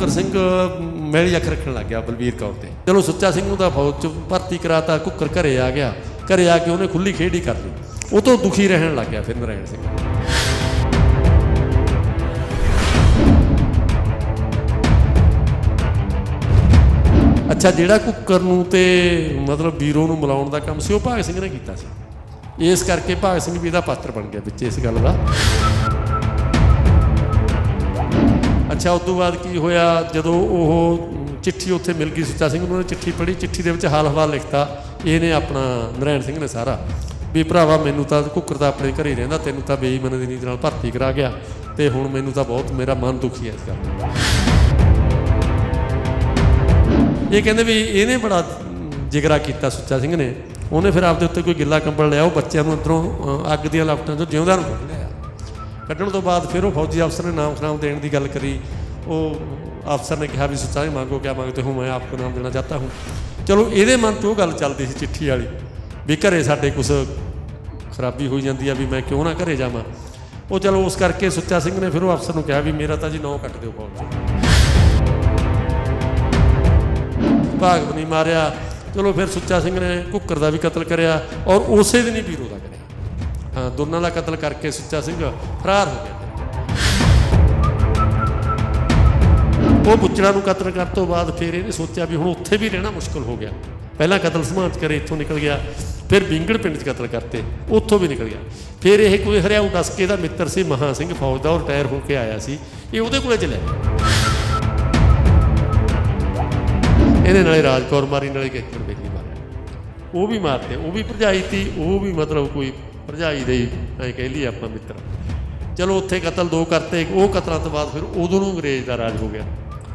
Cooker Singh मैली अख रखण लग गया बलवीर कौर ते। चलो सुच्चा सिंह नूं तां फौज च भर्ती कराता, कुक्कर घरे आ गया। घरे आके उन्हें खुली खेड ही कर ली। ਉਹ ਤੋਂ ਦੁਖੀ ਰਹਿਣ ਲੱਗ ਗਿਆ ਫਿਰ ਨਰਾਇਣ ਸਿੰਘ। ਅੱਛਾ, ਜਿਹੜਾ ਕੁੱਕਰ ਨੂੰ ਤੇ ਮਤਲਬ ਵੀਰੋ ਨੂੰ ਮਿਲਾਉਣ ਦਾ ਕੰਮ ਸੀ ਉਹ ਭਾਗ ਸਿੰਘ ਨੇ ਕੀਤਾ ਸੀ। ਇਸ ਕਰਕੇ ਭਾਗ ਸਿੰਘ ਵੀ ਇਹਦਾ ਪਾਤਰ ਬਣ ਗਿਆ ਵਿੱਚ ਇਸ ਗੱਲ ਦਾ। ਅੱਛਾ, ਉਸ ਤੋਂ ਬਾਅਦ ਕੀ ਹੋਇਆ, ਜਦੋਂ ਉਹ ਚਿੱਠੀ ਉੱਥੇ ਮਿਲ ਗਈ ਸੁੱਚਾ ਸਿੰਘ ਨੂੰ, ਉਹਨੇ ਚਿੱਠੀ ਪੜ੍ਹੀ। ਚਿੱਠੀ ਦੇ ਵਿੱਚ ਹਾਲ ਹਵਾਲ ਲਿਖਤਾ ਇਹਨੇ ਆਪਣਾ ਨਰਾਇਣ ਸਿੰਘ ਨੇ ਸਾਰਾ, ਵੀ ਭਰਾਵਾ ਮੈਨੂੰ ਤਾਂ ਕੁੱਕਰ ਤਾਂ ਆਪਣੇ ਘਰੇ ਰਹਿੰਦਾ, ਤੈਨੂੰ ਤਾਂ ਬੇਈਮਾਨੀ ਦੀ ਨੀਤ ਨਾਲ ਭਰਤੀ ਕਰਾ ਗਿਆ ਅਤੇ ਹੁਣ ਮੈਨੂੰ ਤਾਂ ਬਹੁਤ ਮੇਰਾ ਮਨ ਦੁਖੀ ਹੈ ਇਸ ਗੱਲ। ਇਹ ਕਹਿੰਦੇ ਵੀ ਇਹਨੇ ਬੜਾ ਜਿਗਰਾ ਕੀਤਾ ਸੁੱਚਾ ਸਿੰਘ ਨੇ। ਉਹਨੇ ਫਿਰ ਆਪਦੇ ਉੱਤੇ ਕੋਈ ਗਿੱਲਾ ਕੰਬਲ ਲਿਆ, ਉਹ ਬੱਚਿਆਂ ਨੂੰ ਅੰਦਰੋਂ ਅੱਗ ਦੀਆਂ ਲਪਟਾਂ 'ਚੋਂ ਜਿਉਂਦਿਆਂ ਨੂੰ ਕੱਢ ਲਿਆ। ਕੱਢਣ ਤੋਂ ਬਾਅਦ ਫਿਰ ਉਹ ਫੌਜੀ ਅਫਸਰ ਨੇ ਨਾਮ ਖਨਾਮ ਦੇਣ ਦੀ ਗੱਲ ਕਰੀ। ਉਹ ਅਫਸਰ ਨੇ ਕਿਹਾ ਵੀ ਸੁੱਚਾ ਸਿੰਘ ਮੰਗੋ ਕਿਆ ਮੰਗਤੇ ਹੋ, ਮੈਂ ਆਪਕੋ ਨਾਮ ਦੇਣਾ ਚਾਹਤਾ ਹੂੰ। ਚਲੋ ਇਹਦੇ ਮਨ 'ਚ ਉਹ ਗੱਲ ਚੱਲਦੀ ਸੀ ਚਿੱਠੀ ਵਾਲੀ ਵੀ ਘਰੇ ਸਾਡੇ ਕੁਛ ਖਰਾਬੀ ਹੋਈ ਜਾਂਦੀ ਆ, ਵੀ ਮੈਂ ਕਿਉਂ ਨਾ ਘਰੇ ਜਾਵਾਂ। ਉਹ ਚਲੋ ਉਸ ਕਰਕੇ ਸੁੱਚਾ ਸਿੰਘ ਨੇ ਫਿਰ ਉਹ ਅਫਸਰ ਨੂੰ ਕਿਹਾ ਵੀ ਮੇਰਾ ਤਾਂ ਜੀ ਨਾਂ ਕੱਟ ਦਿਓ ਫੌਜ 'ਚ। ਭਾਗ ਨਹੀਂ ਮਾਰਿਆ। ਚਲੋ ਫਿਰ ਸੁੱਚਾ ਸਿੰਘ ਨੇ ਕੁੱਕਰ ਦਾ ਵੀ ਕਤਲ ਕਰਿਆ ਔਰ ਉਸੇ ਦਿਨ ਹੀ ਵੀਰੋ ਦਾ ਕਰਿਆ। ਹਾਂ, ਦੋਨਾਂ ਦਾ ਕਤਲ ਕਰਕੇ ਸੁੱਚਾ ਸਿੰਘ ਫਰਾਰ ਹੋ ਗਿਆ। ਉਹ ਬੁੱਚੜਾਂ ਨੂੰ ਕਤਲ ਕਰਨ ਤੋਂ ਬਾਅਦ ਫਿਰ ਇਹਨੇ ਸੋਚਿਆ ਵੀ ਹੁਣ ਉੱਥੇ ਵੀ ਰਹਿਣਾ ਮੁਸ਼ਕਿਲ ਹੋ ਗਿਆ। ਪਹਿਲਾਂ ਕਤਲ ਸਮਾਜ ਕਰੇ, ਇੱਥੋਂ ਨਿਕਲ ਗਿਆ। ਫਿਰ ਬਿੰਗੜ ਪਿੰਡ 'ਚ ਕਤਲ ਕਰਤੇ, ਉੱਥੋਂ ਵੀ ਨਿਕਲ ਗਿਆ। ਫਿਰ ਇਹ ਕੋਈ ਹਰਿਆਊ ਡਸਕੇ ਦਾ ਮਿੱਤਰ ਸੀ ਮਹਾਂ ਸਿੰਘ ਫੌਜ ਦਾ, ਉਹ ਰਿਟਾਇਰ ਹੋ ਕੇ ਆਇਆ ਸੀ, ਇਹ ਉਹਦੇ ਕੋਲੇ ਚਲਿਆ। ਇਹਦੇ ਨਾਲੇ ਰਾਜਕੌਰ ਮਾਰੀ, ਨਾਲੇ ਕੇਤਰ ਬੇਲੀ ਮਾਰਿਆ। ਉਹ ਵੀ ਮਾਰਤੇ, ਉਹ ਵੀ ਭਰਜਾਈ ਤੀ, ਉਹ ਵੀ ਮਤਲਬ ਕੋਈ ਭਰਜਾਈ ਦੇ ਐਂ ਕਹਿ ਲਈਏ ਆਪਾਂ ਮਿੱਤਰ। ਚਲੋ ਉੱਥੇ ਕਤਲ ਦੋ ਕਰਤੇ। ਉਹ ਕਤਲਾਂ ਤੋਂ ਬਾਅਦ ਫਿਰ ਉਦੋਂ ਨੂੰ ਅੰਗਰੇਜ਼ ਦਾ ਰਾਜ ਹੋ ਗਿਆ।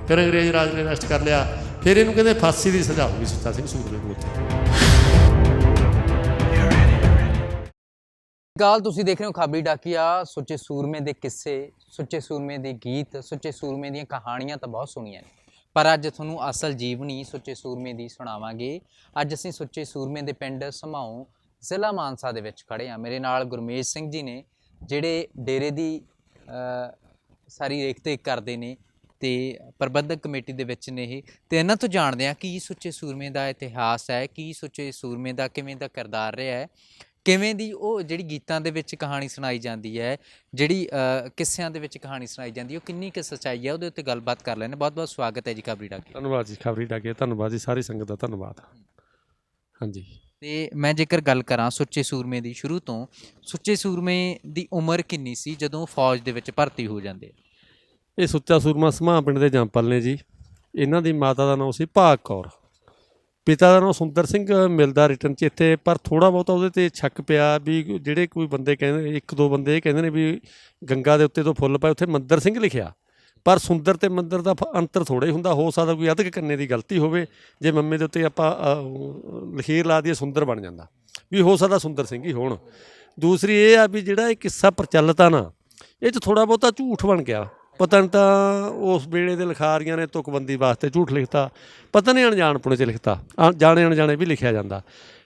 ਫਿਰ ਅੰਗਰੇਜ਼ ਰਾਜ ਨੇ ਅਰੈਸਟ ਕਰ ਲਿਆ। ਫਿਰ ਇਹਨੂੰ ਕਹਿੰਦੇ ਫਾਂਸੀ ਦੀ ਸਜ਼ਾ ਹੋ ਗਈ ਸੁੱਚਾ ਸਿੰਘ ਸੂਰਮੇ ਨੂੰ ਉੱਥੇ। ਗੱਲ ਤੁਸੀਂ ਦੇਖ ਰਹੇ ਹੋ ਖਬਰੀ ਡਾਕੀਆ। ਸੁੱਚੇ ਸੂਰਮੇ ਦੇ ਕਿੱਸੇ, ਸੁੱਚੇ ਸੂਰਮੇ ਦੇ ਗੀਤ, ਸੁੱਚੇ ਸੂਰਮੇ ਦੀਆਂ ਕਹਾਣੀਆਂ ਤਾਂ ਬਹੁਤ ਸੁਣੀਆਂ ਨੇ, ਪਰ ਅੱਜ ਤੁਹਾਨੂੰ ਅਸਲ ਜੀਵਨੀ ਸੁੱਚੇ ਸੂਰਮੇ ਦੀ ਸੁਣਾਵਾਂਗੇ। ਅੱਜ ਅਸੀਂ ਸੁੱਚੇ ਸੂਰਮੇ ਦੇ ਪਿੰਡ ਸਮਾਉਂ, ਜ਼ਿਲ੍ਹਾ ਮਾਨਸਾ ਦੇ ਵਿੱਚ ਖੜ੍ਹੇ ਹਾਂ। ਮੇਰੇ ਨਾਲ ਗੁਰਮੇਜ ਸਿੰਘ ਜੀ ਨੇ, ਜਿਹੜੇ ਡੇਰੇ ਦੀ ਸਾਰੀ ਰੇਖ ਦੇਖ ਕਰਦੇ ਨੇ ਅਤੇ ਪ੍ਰਬੰਧਕ ਕਮੇਟੀ ਦੇ ਵਿੱਚ ਨੇ ਇਹ। ਅਤੇ ਇਹਨਾਂ ਤੋਂ ਜਾਣਦੇ ਹਾਂ ਕੀ ਸੁੱਚੇ ਸੂਰਮੇ ਦਾ ਇਤਿਹਾਸ ਹੈ, ਕੀ ਸੁੱਚੇ ਸੂਰਮੇ ਦਾ ਕਿਵੇਂ ਦਾ ਕਿਰਦਾਰ ਰਿਹਾ ਹੈ, ਕਿਵੇਂ ਦੀ ਉਹ ਜਿਹੜੀ ਗੀਤਾਂ ਦੇ ਵਿੱਚ ਕਹਾਣੀ ਸੁਣਾਈ ਜਾਂਦੀ ਹੈ, ਜਿਹੜੀ ਕਿੱਸਿਆਂ ਦੇ ਵਿੱਚ ਕਹਾਣੀ ਸੁਣਾਈ ਜਾਂਦੀ ਹੈ, ਉਹ ਕਿੰਨੀ ਕੁ ਸੱਚਾਈ ਹੈ, ਉਹਦੇ ਉੱਤੇ ਗੱਲਬਾਤ ਕਰ ਲੈਂਦੇ। ਬਹੁਤ ਬਹੁਤ ਸਵਾਗਤ ਹੈ ਜੀ ਖਬਰੀ ਡਾਕੀਆ। ਧੰਨਵਾਦ ਜੀ ਖਬਰੀ ਡਾਕੀਆ, ਧੰਨਵਾਦ ਜੀ ਸਾਰੀ ਸੰਗਤ ਦਾ ਧੰਨਵਾਦ। ਹਾਂਜੀ, ਅਤੇ ਮੈਂ ਜੇਕਰ ਗੱਲ ਕਰਾਂ ਸੁੱਚੇ ਸੂਰਮੇ ਦੀ, ਸ਼ੁਰੂ ਤੋਂ ਸੁੱਚੇ ਸੂਰਮੇ ਦੀ ਉਮਰ ਕਿੰਨੀ ਸੀ ਜਦੋਂ ਫੌਜ ਦੇ ਵਿੱਚ ਭਰਤੀ ਹੋ ਜਾਂਦੇ? ਇਹ ਸੁੱਚਾ ਸੂਰਮਾ ਸਮਾਂ ਪਿੰਡ ਦੇ ਜੰਪਲ ਨੇ ਜੀ। ਇਹਨਾਂ ਦੀ ਮਾਤਾ ਦਾ ਨਾਮ ਸੀ ਭਾਗ ਕੌਰ, ਪਿਤਾ ਦਾ ਨਾਮ ਸੁੰਦਰ ਸਿੰਘ ਮਿਲਦਾ ਰਿਟਰਨ 'ਚ ਇੱਥੇ। ਪਰ ਥੋੜ੍ਹਾ ਬਹੁਤਾ ਉਹਦੇ 'ਤੇ ਸ਼ੱਕ ਪਿਆ ਵੀ ਜਿਹੜੇ ਕੋਈ ਬੰਦੇ ਕਹਿੰਦੇ, ਇੱਕ ਦੋ ਬੰਦੇ ਇਹ ਕਹਿੰਦੇ ਨੇ ਵੀ ਗੰਗਾ ਦੇ ਉੱਤੇ ਤੋਂ ਫੁੱਲ ਪਾਏ, ਉੱਥੇ ਮੰਦਰ ਸਿੰਘ ਲਿਖਿਆ। ਪਰ ਸੁੰਦਰ ਅਤੇ ਮੰਦਰ ਦਾ ਅੰਤਰ ਥੋੜ੍ਹਾ ਹੀ ਹੁੰਦਾ। ਹੋ ਸਕਦਾ ਕੋਈ ਅੱਧ ਕੰਨੇ ਦੀ ਗਲਤੀ ਹੋਵੇ। ਜੇ ਮੰਮੇ ਦੇ ਉੱਤੇ ਆਪਾਂ ਲਖੀਰ ਲਾ ਦਈਏ ਸੁੰਦਰ ਬਣ ਜਾਂਦਾ, ਵੀ ਹੋ ਸਕਦਾ ਸੁੰਦਰ ਸਿੰਘ ਹੀ ਹੋਣ। ਦੂਸਰੀ ਇਹ ਆ ਵੀ ਜਿਹੜਾ ਇਹ ਕਿੱਸਾ ਪ੍ਰਚਲਿਤ ਆ ਨਾ, ਇਹ 'ਚ ਥੋੜ੍ਹਾ ਬਹੁਤਾ ਝੂਠ ਬਣ ਗਿਆ। ਪਤਾ ਨਹੀਂ ਤਾਂ ਉਸ ਵੇਲੇ ਦੇ ਲਿਖਾਰੀਆਂ ਨੇ ਤੁਕਬੰਦੀ ਵਾਸਤੇ ਝੂਠ ਲਿਖਤਾ, ਪਤਾ ਨਹੀਂ ਅਣਜਾਣਪੁਣੇ 'ਚ ਲਿਖਤਾ, ਜਾਣੇ ਅਣਜਾਣੇ ਵੀ ਲਿਖਿਆ ਜਾਂਦਾ।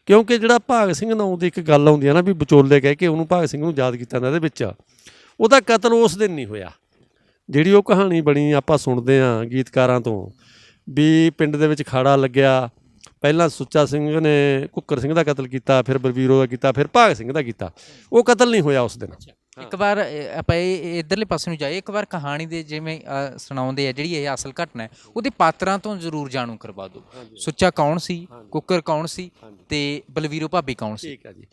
ਕਿਉਂਕਿ ਜਿਹੜਾ ਭਾਗ ਸਿੰਘ ਨਾਂ ਦੀ ਇੱਕ ਗੱਲ ਆਉਂਦੀ ਹੈ ਨਾ, ਵੀ ਵਿਚੋਲੇ ਕਹਿ ਕੇ ਉਹਨੂੰ ਭਾਗ ਸਿੰਘ ਨੂੰ ਯਾਦ ਕੀਤਾ ਜਾਂਦਾ। ਇਹਦੇ ਵਿੱਚ ਉਹਦਾ ਕਤਲ ਉਸ ਦਿਨ ਨਹੀਂ ਹੋਇਆ। ਜਿਹੜੀ ਉਹ ਕਹਾਣੀ ਬਣੀ ਆਪਾਂ ਸੁਣਦੇ ਹਾਂ ਗੀਤਕਾਰਾਂ ਤੋਂ, ਵੀ ਪਿੰਡ ਦੇ ਵਿੱਚ ਖਾੜਾ ਲੱਗਿਆ, ਪਹਿਲਾਂ ਸੁੱਚਾ ਸਿੰਘ ਨੇ ਕੁੱਕਰ ਸਿੰਘ ਦਾ ਕਤਲ ਕੀਤਾ, ਫਿਰ ਬਲਵੀਰੋ ਦਾ ਕੀਤਾ, ਫਿਰ ਭਾਗ ਸਿੰਘ ਦਾ ਕੀਤਾ। ਉਹ ਕਤਲ ਨਹੀਂ ਹੋਇਆ ਉਸ ਦਿਨ। ਇੱਕ ਵਾਰ ਆਪਾਂ ਇਹ ਇੱਧਰਲੇ ਪਾਸੇ ਨੂੰ ਜਾਈਏ। ਇੱਕ ਵਾਰ ਕਹਾਣੀ ਦੇ ਜਿਵੇਂ ਸੁਣਾਉਂਦੇ ਆ, ਜਿਹੜੀ ਇਹ ਅਸਲ ਘਟਨਾ ਹੈ, ਉਹਦੇ ਪਾਤਰਾਂ ਤੋਂ ਜ਼ਰੂਰ ਜਾਣੂ ਕਰਵਾ ਦਿਓ। ਸੁੱਚਾ ਕੌਣ ਸੀ, ਕੁੱਕਰ ਕੌਣ ਸੀ, ਅਤੇ ਬਲਵੀਰੋ ਭਾਬੀ ਕੌਣ ਸੀ? ਠੀਕ ਹੈ ਜੀ।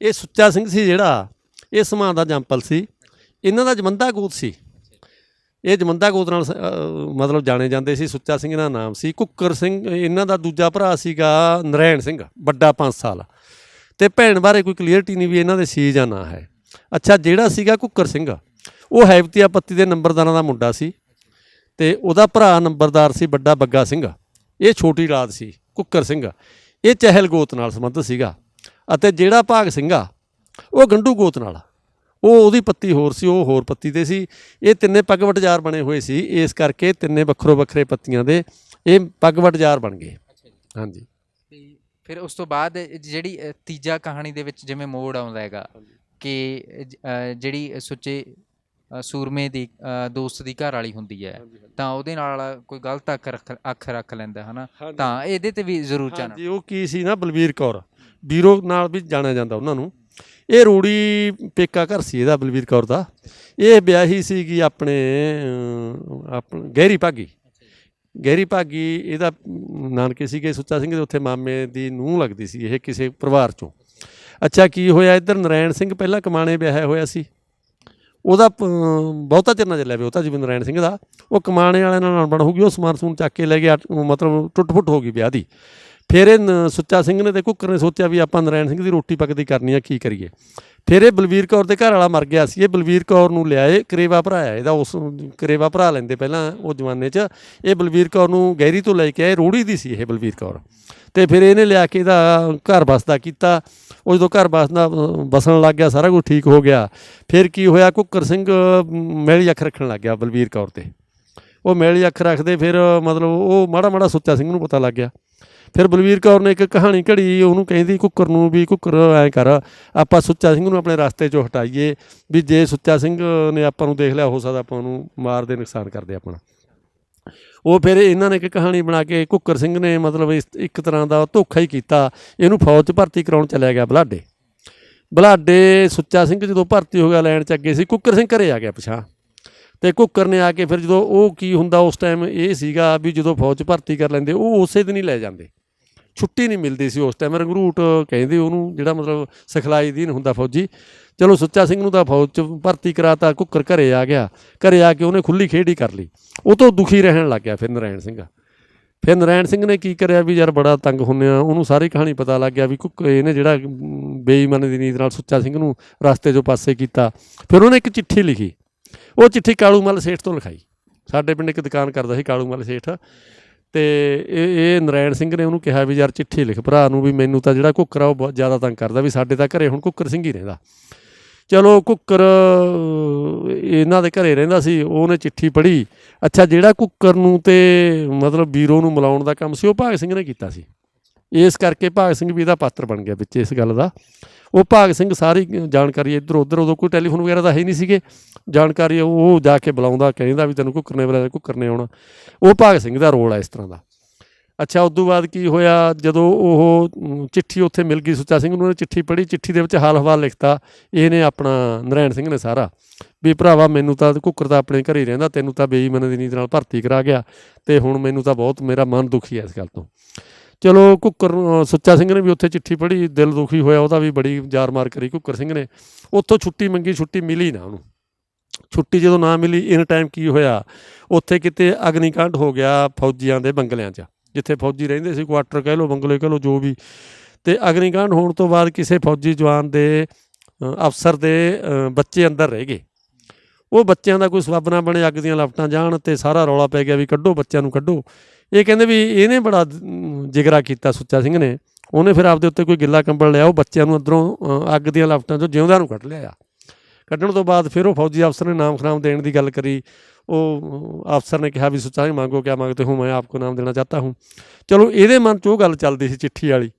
ਇਹ ਸੁੱਚਾ ਸਿੰਘ ਸੀ ਜਿਹੜਾ, ਇਹ ਸਮਾਂ ਦਾ ਜੰਪਲ ਸੀ। ਇਹਨਾਂ ਦਾ ਜਮੰਦਾ ਗੋਤ ਸੀ। ਇਹ ਜਮੰਦਾ ਗੋਤ ਨਾਲ ਮਤਲਬ ਜਾਣੇ ਜਾਂਦੇ ਸੀ। ਸੁੱਚਾ ਸਿੰਘ ਦਾ ਨਾਮ ਸੀ। ਕੁੱਕਰ ਸਿੰਘ ਇਹਨਾਂ ਦਾ ਦੂਜਾ ਭਰਾ ਸੀਗਾ ਨਰਾਇਣ ਸਿੰਘ, ਵੱਡਾ 5 ਸਾਲ। ਅਤੇ ਭੈਣ ਬਾਰੇ ਕੋਈ ਕਲੀਅਰਟੀ ਨਹੀਂ ਵੀ ਇਹਨਾਂ ਦੇ ਸੀ ਜਾਂ ਨਾ ਹੈ। ਅੱਛਾ, ਜਿਹੜਾ ਸੀਗਾ ਕੁੱਕਰ ਸਿੰਘ, ਉਹ ਹੈਬਤੀਆ ਪੱਤੀ ਦੇ ਨੰਬਰਦਾਰਾਂ ਦਾ ਮੁੰਡਾ ਸੀ, ਅਤੇ ਉਹਦਾ ਭਰਾ ਨੰਬਰਦਾਰ ਸੀ ਵੱਡਾ ਬੱਗਾ ਸਿੰਘ। ਇਹ ਛੋਟੀ ਔਲਾਦ ਸੀ ਕੁੱਕਰ ਸਿੰਘ। ਇਹ ਚਹਿਲ ਗੋਤ ਨਾਲ ਸੰਬੰਧ ਸੀਗਾ। ਅਤੇ ਜਿਹੜਾ ਭਾਗ ਸਿੰਘ ਆ, ਉਹ ਗੰਢੂ ਗੋਤ ਨਾਲ, ਉਹਦੀ ਪੱਤੀ ਹੋਰ ਸੀ, ਉਹ ਹੋਰ ਪੱਤੀ 'ਤੇ ਸੀ। ਇਹ ਤਿੰਨੇ ਪੱਗ ਵਟਜਾਰ ਬਣੇ ਹੋਏ ਸੀ, ਇਸ ਕਰਕੇ ਤਿੰਨੇ ਵੱਖਰੋ ਵੱਖਰੇ ਪੱਤੀਆਂ ਦੇ ਇਹ ਪੱਗ ਵਟਜਾਰ ਬਣ ਗਏ। ਹਾਂਜੀ। ਫਿਰ ਉਸ ਤੋਂ ਬਾਅਦ ਜਿਹੜੀ ਤੀਜਾ ਕਹਾਣੀ ਦੇ ਵਿੱਚ ਜਿਵੇਂ ਮੋੜ ਆਉਂਦਾ ਹੈਗਾ ਕਿ ਜਿਹੜੀ ਸੁੱਚੇ ਸੂਰਮੇ ਦੀ ਦੋਸਤ ਦੀ ਘਰ ਵਾਲੀ ਹੁੰਦੀ ਹੈ ਤਾਂ ਉਹਦੇ ਨਾਲ ਕੋਈ ਗਲਤ ਅੱਖ ਰੱਖ ਲੈਂਦਾ ਹਨਾ, ਤਾਂ ਇਹਦੇ ਤੇ ਵੀ ਜ਼ਰੂਰ ਚਾਨਣ। ਜੀ ਉਹ ਕੀ ਸੀ ਨਾ, ਬਲਵੀਰ ਕੌਰ ਬੀਰੋ ਨਾਲ ਵੀ ਜਾਣਿਆ ਜਾਂਦਾ ਉਹਨਾਂ ਨੂੰ। ਇਹ ਰੂੜੀ ਪੇਕਾ ਘਰ ਸੀ ਇਹਦਾ, ਬਲਵੀਰ ਕੌਰ ਦਾ। ਇਹ ਵਿਆਹੀ ਸੀਗੀ ਆਪਣੇ ਗਹਿਰੀ ਭਾਗੀ ਇਹਦਾ ਨਾਨਕੇ ਸੀਗੇ ਸੁੱਚਾ ਸਿੰਘ ਦੇ, ਉੱਥੇ ਮਾਮੇ ਦੀ ਨੂੰਹ ਲੱਗਦੀ ਸੀ ਇਹ ਕਿਸੇ ਪਰਿਵਾਰ ਚੋਂ। ਅੱਛਾ ਕੀ ਹੋਇਆ, ਇੱਧਰ ਨਰਾਇਣ ਸਿੰਘ ਪਹਿਲਾਂ ਕਮਾਣੇ ਵਿਆਹਿਆ ਹੋਇਆ ਸੀ, ਉਹਦਾ ਬਹੁਤਾ ਚਿਰ ਨਾ ਚੱਲਿਆ ਵੀ ਉਹ ਤਾਂ ਜਿਵੇਂ ਨਰਾਇਣ ਸਿੰਘ ਦਾ, ਉਹ ਕਮਾਣੇ ਵਾਲਿਆਂ ਨਾਲ ਅਣਬਣ ਹੋ ਗਈ, ਉਹ ਸਮਾਨ ਸਮੂਨ ਚੱਕ ਕੇ ਲੈ ਗਿਆ, ਮਤਲਬ ਟੁੱਟ ਫੁੱਟ ਹੋ ਗਈ ਵਿਆਹ ਦੀ। ਫਿਰ ਇਹ ਸੁੱਚਾ ਸਿੰਘ ਨੇ ਤੇ ਘੁੱਕਰ ਨੇ ਸੋਚਿਆ ਵੀ ਆਪਾਂ ਨਰਾਇਣ ਸਿੰਘ ਦੀ ਰੋਟੀ ਪੱਕਦੀ ਕਰਨੀ ਆ, ਕੀ ਕਰੀਏ। ਫਿਰ ਇਹ ਬਲਵੀਰ ਕੌਰ ਦੇ ਘਰ ਵਾਲਾ ਮਰ ਗਿਆ ਸੀ, ਇਹ ਬਲਵੀਰ ਕੌਰ ਨੂੰ ਲਿਆਏ, ਕਰੇਵਾ ਭਰਾ ਆ ਇਹਦਾ, ਉਸ ਕਰੇਵਾ ਭਰਾ ਲੈਂਦੇ ਪਹਿਲਾਂ ਉਹ ਜ਼ਮਾਨੇ 'ਚ। ਇਹ ਬਲਵੀਰ ਕੌਰ ਨੂੰ ਗਹਿਰੀ ਤੋਂ ਲੈ ਕੇ ਆਏ, ਰੋੜੀ ਦੀ ਸੀ ਇਹ ਬਲਵੀਰ ਕੌਰ, ਅਤੇ ਫਿਰ ਇਹਨੇ ਲਿਆ ਕੇ ਇਹਦਾ ਘਰ ਬਸਦਾ ਕੀਤਾ। ਉਹ ਜਦੋਂ ਘਰ ਬਸਣ ਲੱਗ ਗਿਆ, ਸਾਰਾ ਕੁਝ ਠੀਕ ਹੋ ਗਿਆ। ਫਿਰ ਕੀ ਹੋਇਆ, ਘੁੱਕਰ ਸਿੰਘ ਮੈਲੀ ਅੱਖ ਰੱਖਣ ਲੱਗ ਗਿਆ ਬਲਵੀਰ ਕੌਰ 'ਤੇ। ਉਹ ਮੈਲੀ ਅੱਖ ਰੱਖਦੇ ਫਿਰ ਮਤਲਬ ਉਹ ਮਾੜਾ ਮਾੜਾ ਸੁੱਚਾ ਸਿੰਘ ਨੂੰ ਪਤਾ ਲੱਗ ਗਿਆ। ਫਿਰ ਬਲਵੀਰ ਕੌਰ ਨੇ ਇੱਕ ਕਹਾਣੀ ਘੜੀ, ਉਹਨੂੰ ਕਹਿੰਦੀ ਘੁੱਕਰ ਨੂੰ ਵੀ ਘੁੱਕਰ ਐਂ ਕਰ, ਆਪਾਂ ਸੁੱਚਾ ਸਿੰਘ ਨੂੰ ਆਪਣੇ ਰਸਤੇ 'ਚੋਂ ਹਟਾਈਏ, ਵੀ ਜੇ ਸੁੱਚਾ ਸਿੰਘ ਨੇ ਆਪਾਂ ਨੂੰ ਦੇਖ ਲਿਆ, ਹੋ ਸਕਦਾ ਆਪਾਂ ਉਹਨੂੰ ਮਾਰ ਦੇ, ਨੁਕਸਾਨ ਕਰਦੇ ਆਪਣਾ। ਉਹ ਫਿਰ ਇਹਨਾਂ ਨੇ ਇੱਕ ਕਹਾਣੀ ਬਣਾ ਕੇ, ਘੁੱਕਰ ਸਿੰਘ ਨੇ ਮਤਲਬ ਇੱਕ ਤਰ੍ਹਾਂ ਦਾ ਧੋਖਾ ਹੀ ਕੀਤਾ, ਇਹਨੂੰ ਫੌਜ 'ਚ ਭਰਤੀ ਕਰਾਉਣ ਚਲਿਆ ਗਿਆ ਬਲਾਡੇ। ਸੁੱਚਾ ਸਿੰਘ ਜਦੋਂ ਭਰਤੀ ਹੋ ਗਿਆ ਲਾਈਨ 'ਚ ਅੱਗੇ ਸੀ, ਘੁੱਕਰ ਸਿੰਘ ਘਰੇ ਆ ਗਿਆ ਪਿਛਾਂ, ਅਤੇ ਘੁੱਕਰ ਨੇ ਆ ਕੇ ਫਿਰ ਜਦੋਂ ਉਹ ਕੀ ਹੁੰਦਾ ਉਸ ਟਾਈਮ ਇਹ ਸੀਗਾ ਵੀ ਜਦੋਂ ਫੌਜ 'ਚ ਭਰਤੀ ਕਰ ਲੈਂਦੇ ਉਹ ਉਸੇ ਦਿਨ ਹੀ ਲੈ ਜਾਂਦੇ, ਛੁੱਟੀ ਨਹੀਂ ਮਿਲਦੀ ਸੀ ਉਸ ਟਾਈਮ। ਰੰਗਰੂਟ ਕਹਿੰਦੇ ਉਹਨੂੰ, ਜਿਹੜਾ ਮਤਲਬ ਸਿਖਲਾਈ ਅਧੀਨ ਹੁੰਦਾ ਫੌਜੀ। ਚਲੋ ਸੁੱਚਾ ਸਿੰਘ ਨੂੰ ਤਾਂ ਫੌਜ 'ਚ ਭਰਤੀ ਕਰਾਤਾ, ਘੁੱਕਰ ਘਰੇ ਆ ਗਿਆ। ਘਰੇ ਆ ਕੇ ਉਹਨੇ ਖੁੱਲ੍ਹੀ ਖੇਡ ਹੀ ਕਰ ਲਈ, ਉਹ ਤੋਂ ਦੁਖੀ ਰਹਿਣ ਲੱਗ ਗਿਆ ਫਿਰ ਨਰਾਇਣ ਸਿੰਘ। ਫਿਰ ਨਰਾਇਣ ਸਿੰਘ ਨੇ ਕੀ ਕਰਿਆ ਵੀ ਯਾਰ ਬੜਾ ਤੰਗ ਹੁੰਦੇ ਆ, ਉਹਨੂੰ ਸਾਰੀ ਕਹਾਣੀ ਪਤਾ ਲੱਗ ਗਿਆ ਵੀ ਇਹਨੇ ਜਿਹੜਾ ਬੇਈਮਾਨੀ ਦੀ ਨੀਤ ਨਾਲ ਸੁੱਚਾ ਸਿੰਘ ਨੂੰ ਰਸਤੇ 'ਚੋਂ ਪਾਸੇ ਕੀਤਾ। ਫਿਰ ਉਹਨੇ ਇੱਕ ਚਿੱਠੀ ਲਿਖੀ, ਉਹ ਚਿੱਠੀ ਕਾਲੂ ਮੱਲ ਸੇਠ ਤੋਂ ਲਿਖਾਈ। ਸਾਡੇ ਪਿੰਡ ਇੱਕ ਦੁਕਾਨ ਕਰਦਾ ਸੀ ਕਾਲੂ ਮੱਲ ਸੇਠ, ਅਤੇ ਇਹ ਨਰਾਇਣ ਸਿੰਘ ਨੇ ਉਹਨੂੰ ਕਿਹਾ ਵੀ ਯਾਰ ਚਿੱਠੀ ਲਿਖ ਭਰਾ ਨੂੰ, ਵੀ ਮੈਨੂੰ ਤਾਂ ਜਿਹੜਾ ਘੁੱਕਰ ਆ ਉਹ ਬਹੁਤ ਜ਼ਿਆਦਾ ਤੰਗ ਕਰਦਾ, ਵੀ ਸਾਡੇ ਤਾਂ ਘਰੇ ਹੁਣ ਘੁੱਕਰ ਸਿੰਘ ਹੀ ਰਹਿੰਦਾ। ਚਲੋ ਘੁੱਕਰ ਇਹਨਾਂ ਦੇ ਘਰੇ ਰਹਿੰਦਾ ਸੀ, ਉਹਨੇ ਚਿੱਠੀ ਪੜ੍ਹੀ। ਅੱਛਾ ਜਿਹੜਾ ਘੁੱਕਰ ਨੂੰ ਅਤੇ ਮਤਲਬ ਬੀਰੋ ਨੂੰ ਮਿਲਾਉਣ ਦਾ ਕੰਮ ਸੀ ਉਹ ਭਾਗ ਸਿੰਘ ਨੇ ਕੀਤਾ ਸੀ, ਇਸ ਕਰਕੇ ਭਾਗ ਸਿੰਘ ਵੀ ਇਹਦਾ ਪਾਤਰ ਬਣ ਗਿਆ ਵਿੱਚ ਇਸ ਗੱਲ ਦਾ। ਉਹ ਭਾਗ ਸਿੰਘ ਸਾਰੀ ਜਾਣਕਾਰੀ ਇੱਧਰ ਉੱਧਰ, ਉਦੋਂ ਕੋਈ ਟੈਲੀਫੋਨ ਵਗੈਰਾ ਤਾਂ ਹੈ ਨਹੀਂ ਸੀਗੇ, ਜਾਣਕਾਰੀ ਉਹ ਜਾ ਕੇ ਬੁਲਾਉਂਦਾ, ਕਹਿੰਦਾ ਵੀ ਤੈਨੂੰ ਘੁੱਕਰ ਨੇ ਬੁਲਾਇਆ, ਘੁੱਕਰ ਨੇ ਆਉਣਾ। ਉਹ ਭਾਗ ਸਿੰਘ ਦਾ ਰੋਲ ਹੈ ਇਸ ਤਰ੍ਹਾਂ ਦਾ। ਅੱਛਾ ਉਦੋਂ ਬਾਅਦ ਕੀ ਹੋਇਆ, ਜਦੋਂ ਉਹ ਚਿੱਠੀ ਉੱਥੇ ਮਿਲ ਗਈ ਸੁੱਚਾ ਸਿੰਘ ਨੂੰ, ਉਹਨੇ ਚਿੱਠੀ ਪੜ੍ਹੀ, ਚਿੱਠੀ ਦੇ ਵਿੱਚ ਹਾਲ ਹਵਾਲ ਲਿਖਤਾ ਇਹਨੇ ਆਪਣਾ ਨਰਾਇਣ ਸਿੰਘ ਨੇ ਸਾਰਾ, ਵੀ ਭਰਾਵਾ ਮੈਨੂੰ ਤਾਂ ਘੁੱਕਰ ਤਾਂ ਆਪਣੇ ਘਰੇ ਹੀ ਰਹਿੰਦਾ, ਤੈਨੂੰ ਤਾਂ ਬੇਈਮਾਨੀ ਦੀ ਨੀਤ ਨਾਲ ਭਰਤੀ ਕਰਾ ਗਿਆ, ਅਤੇ ਹੁਣ ਮੈਨੂੰ ਤਾਂ ਬਹੁਤ ਮੇਰਾ ਮਨ ਦੁਖੀ ਹੈ ਇਸ ਗੱਲ ਤੋਂ। ਚਲੋ ਘੁੱਕਰ ਸੁੱਚਾ ਸਿੰਘ ਨੇ ਵੀ ਉੱਥੇ ਚਿੱਠੀ ਪੜ੍ਹੀ, ਦਿਲ ਦੁਖੀ ਹੋਇਆ, ਉਹਦਾ ਵੀ ਬੜੀ ਜਾਰ ਮਾਰ ਕਰੀ ਘੁੱਕਰ ਸਿੰਘ ਨੇ। ਉੱਥੋਂ ਛੁੱਟੀ ਮੰਗੀ, ਛੁੱਟੀ ਮਿਲੀ ਨਾ ਉਹਨੂੰ। ਛੁੱਟੀ ਜਦੋਂ ਨਾ ਮਿਲੀ, ਇਨ ਟਾਈਮ ਕੀ ਹੋਇਆ, ਉੱਥੇ ਕਿਤੇ ਅਗਨੀਕਾਂਡ ਹੋ ਗਿਆ ਫੌਜੀਆਂ ਦੇ ਬੰਗਲਿਆਂ 'ਚ, ਜਿੱਥੇ ਫੌਜੀ ਰਹਿੰਦੇ ਸੀ, ਕੁਆਟਰ ਕਹਿ ਲਓ, ਬੰਗਲੇ ਕਹਿ ਲਓ, ਜੋ ਵੀ। ਅਤੇ ਅਗਨੀਕਾਂਡ ਹੋਣ ਤੋਂ ਬਾਅਦ ਕਿਸੇ ਫੌਜੀ ਜਵਾਨ ਦੇ ਅਫਸਰ ਦੇ ਬੱਚੇ ਅੰਦਰ ਰਹਿ ਗਏ। ਉਹ ਬੱਚਿਆਂ ਦਾ ਕੋਈ ਸਬੱਬ ਨਾ ਬਣੇ, ਅੱਗ ਦੀਆਂ ਲਪਟਾਂ ਜਾਣ, ਅਤੇ ਸਾਰਾ ਰੌਲਾ ਪੈ ਗਿਆ ਵੀ ਕੱਢੋ ਬੱਚਿਆਂ ਨੂੰ ਕੱਢੋ। ਇਹ ਕਹਿੰਦੇ ਵੀ ਇਹਨੇ ਬੜਾ ਜਿਗਰਾ ਕੀਤਾ ਸੁੱਚਾ ਸਿੰਘ ਨੇ, ਉਹਨੇ ਫਿਰ ਆਪਦੇ ਉੱਤੇ ਕੋਈ ਗਿੱਲਾ ਕੰਬਲ ਲਿਆ, ਉਹ ਬੱਚਿਆਂ ਨੂੰ ਅੰਦਰੋਂ ਅੱਗ ਦੀਆਂ ਲਪਟਾਂ 'ਚੋਂ ਜਿਉਂਦਿਆਂ ਨੂੰ ਕੱਢ ਲਿਆ। ਕੱਢਣ ਤੋਂ ਬਾਅਦ ਫਿਰ ਉਹ ਫੌਜੀ ਅਫਸਰ ਨੇ ਨਾਮ ਖਨਾਮ ਦੇਣ ਦੀ ਗੱਲ ਕਰੀ। ਉਹ ਅਫਸਰ ਨੇ ਕਿਹਾ ਵੀ ਸੁੱਚਾ ਸਿੰਘ ਮੰਗੋ ਕਿਆ ਮੰਗਤੇ ਹੋ, ਮੈਂ ਆਪਕੋ ਨਾਮ ਦੇਣਾ ਚਾਹਤਾ ਹੂੰ। ਚਲੋ ਇਹਦੇ ਮਨ 'ਚ ਉਹ ਗੱਲ ਚੱਲਦੀ ਸੀ ਚਿੱਠੀ ਵਾਲੀ,